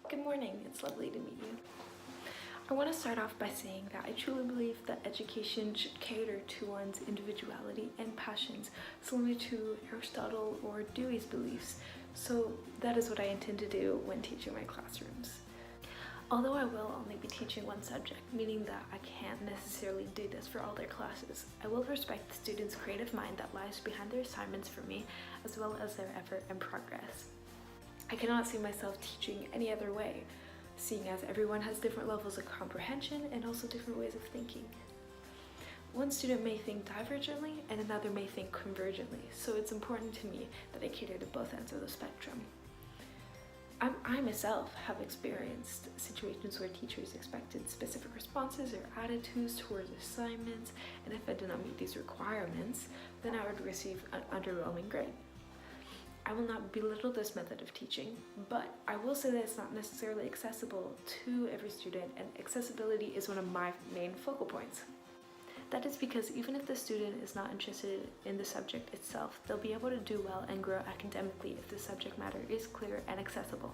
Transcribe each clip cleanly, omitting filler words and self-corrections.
Good morning, it's lovely to meet you. I want to start off by saying that I truly believe that education should cater to one's individuality and passions, similar to Aristotle or Dewey's beliefs. So that is what I intend to do when teaching my classrooms. Although I will only be teaching one subject, meaning that I can't necessarily do this for all their classes, I will respect the students' creative mind that lies behind their assignments for me, as well as their effort and progress. I cannot see myself teaching any other way, seeing as everyone has different levels of comprehension and also different ways of thinking. One student may think divergently and another may think convergently, so it's important to me that I cater to both ends of the spectrum. I myself have experienced situations where teachers expected specific responses or attitudes towards assignments, and if I did not meet these requirements, then I would receive an underwhelming grade. I will not belittle this method of teaching, but I will say that it's not necessarily accessible to every student, and accessibility is one of my main focal points. That is because even if the student is not interested in the subject itself, they'll be able to do well and grow academically if the subject matter is clear and accessible.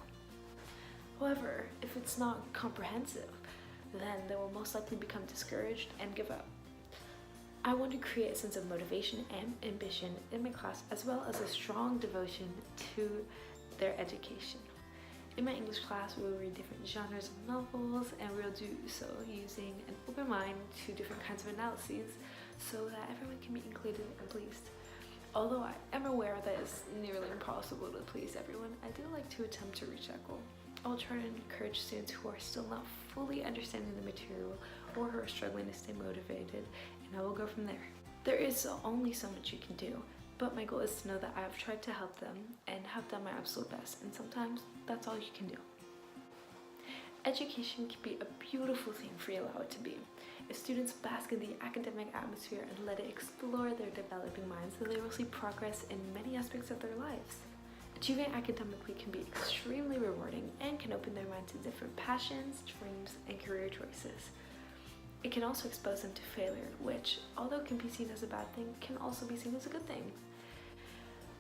However, if it's not comprehensive, then they will most likely become discouraged and give up. I want to create a sense of motivation and ambition in my class, as well as a strong devotion to their education. In my English class, we will read different genres of novels, and we'll do so using an open mind to different kinds of analyses so that everyone can be included and pleased. Although I am aware that it's nearly impossible to please everyone, I do like to attempt to reach that goal. I'll try to encourage students who are still not fully understanding the material or who are struggling to stay motivated, and I will go from there. There is only so much you can do, but my goal is to know that I have tried to help them and have done my absolute best, and sometimes that's all you can do. Education can be a beautiful thing if we allow it to be. If students bask in the academic atmosphere and let it explore their developing minds, then they will see progress in many aspects of their lives. Achieving academically can be extremely rewarding and can open their mind to different passions, dreams, and career choices. It can also expose them to failure, which, although can be seen as a bad thing, can also be seen as a good thing.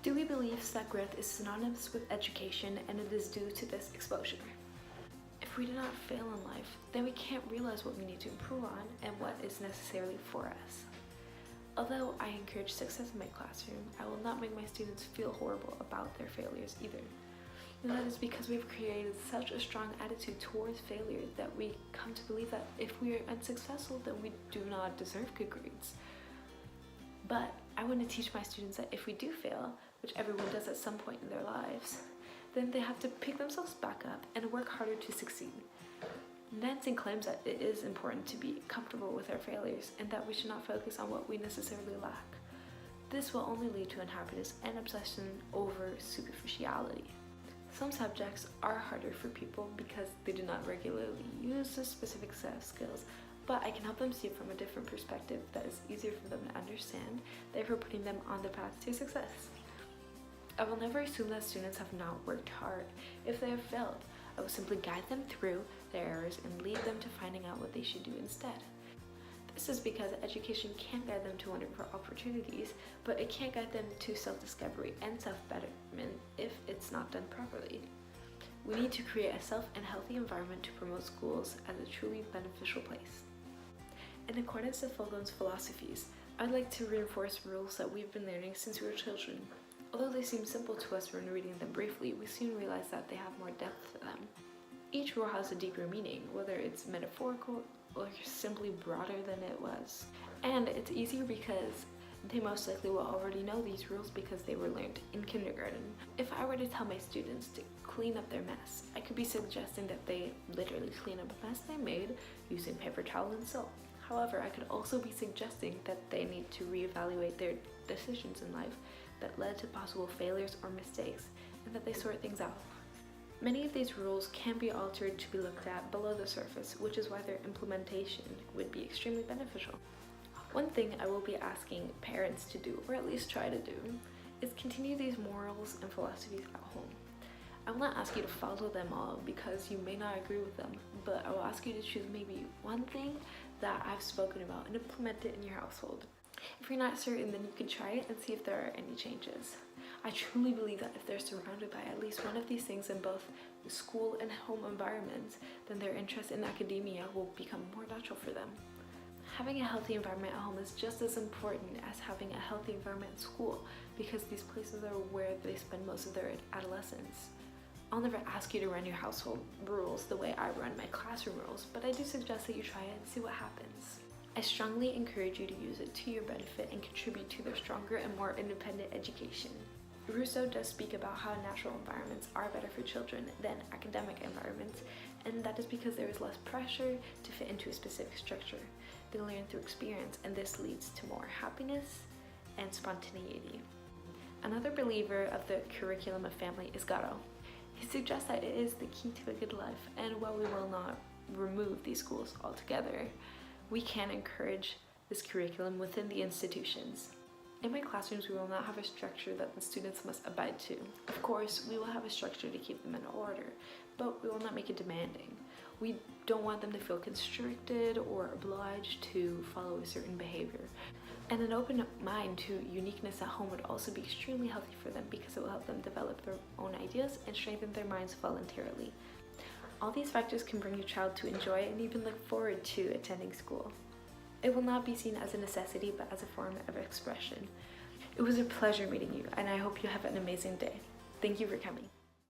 Dewey believes that growth is synonymous with education, and it is due to this exposure. If we do not fail in life, then we can't realize what we need to improve on and what is necessarily for us. Although I encourage success in my classroom, I will not make my students feel horrible about their failures either. And that is because we've created such a strong attitude towards failure that we come to believe that if we are unsuccessful, then we do not deserve good grades. But I want to teach my students that if we do fail, which everyone does at some point in their lives, then they have to pick themselves back up and work harder to succeed. Nancy claims that it is important to be comfortable with our failures and that we should not focus on what we necessarily lack. This will only lead to unhappiness and obsession over superficiality. Some subjects are harder for people because they do not regularly use a specific set of skills, but I can help them see it from a different perspective that is easier for them to understand, therefore putting them on the path to success. I will never assume that students have not worked hard. If they have failed, I will simply guide them through their errors and lead them to finding out what they should do instead. This is because education can guide them to wonderful opportunities, but it can't guide them to self-discovery and self-betterment if it's not done properly. We need to create a safe and healthy environment to promote schools as a truly beneficial place. In accordance with Foucault's philosophies, I'd like to reinforce rules that we've been learning since we were children. Although they seem simple to us when reading them briefly, we soon realize that they have more depth to them. Each rule has a deeper meaning, whether it's metaphorical or simply broader than it was. And it's easier because they most likely will already know these rules because they were learned in kindergarten. If I were to tell my students to clean up their mess, I could be suggesting that they literally clean up a mess they made using paper towel and soap. However, I could also be suggesting that they need to reevaluate their decisions in life that led to possible failures or mistakes, and that they sort things out. Many of these rules can be altered to be looked at below the surface, which is why their implementation would be extremely beneficial. One thing I will be asking parents to do, or at least try to do, is continue these morals and philosophies at home. I will not ask you to follow them all because you may not agree with them, but I will ask you to choose maybe one thing that I've spoken about and implement it in your household. If you're not certain, then you can try it and see if there are any changes. I truly believe that if they're surrounded by at least one of these things in both school and home environments, then their interest in academia will become more natural for them. Having a healthy environment at home is just as important as having a healthy environment in school, because these places are where they spend most of their adolescence. I'll never ask you to run your household rules the way I run my classroom rules, but I do suggest that you try it and see what happens. I strongly encourage you to use it to your benefit and contribute to their stronger and more independent education. Rousseau does speak about how natural environments are better for children than academic environments, and that is because there is less pressure to fit into a specific structure. They learn through experience, and this leads to more happiness and spontaneity. Another believer of the curriculum of family is Gatto. He suggests that it is the key to a good life, and while we will not remove these schools altogether, we can encourage this curriculum within the institutions. In my classrooms, we will not have a structure that the students must abide to. Of course, we will have a structure to keep them in order, but we will not make it demanding. We don't want them to feel constricted or obliged to follow a certain behavior. And an open mind to uniqueness at home would also be extremely healthy for them, because it will help them develop their own ideas and strengthen their minds voluntarily. All these factors can bring your child to enjoy and even look forward to attending school. It will not be seen as a necessity, but as a form of expression. It was a pleasure meeting you, and I hope you have an amazing day. Thank you for coming.